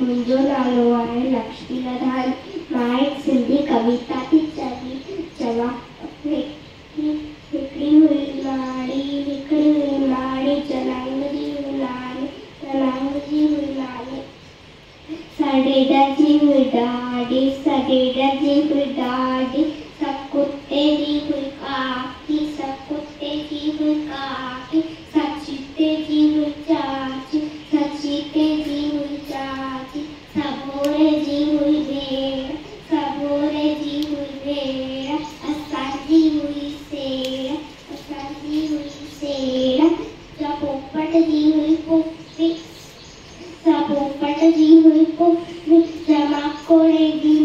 मुंहिंजो नालो आहे लक्ष्मी लधान। मां हिकु सिंधी कविता थी चवां। हिकिड़ी हुई लाड़ी चनांग जी हुई लाड़ी सडेड जी हुई ॾाॾी सब कुत्ते जी हुई काकी सब चीते जी हुई चाची सबोरे जी हुई भेड़ असांजी हुई सेड़ जब पोपट जी हुई पुफी जमा कोड़े जी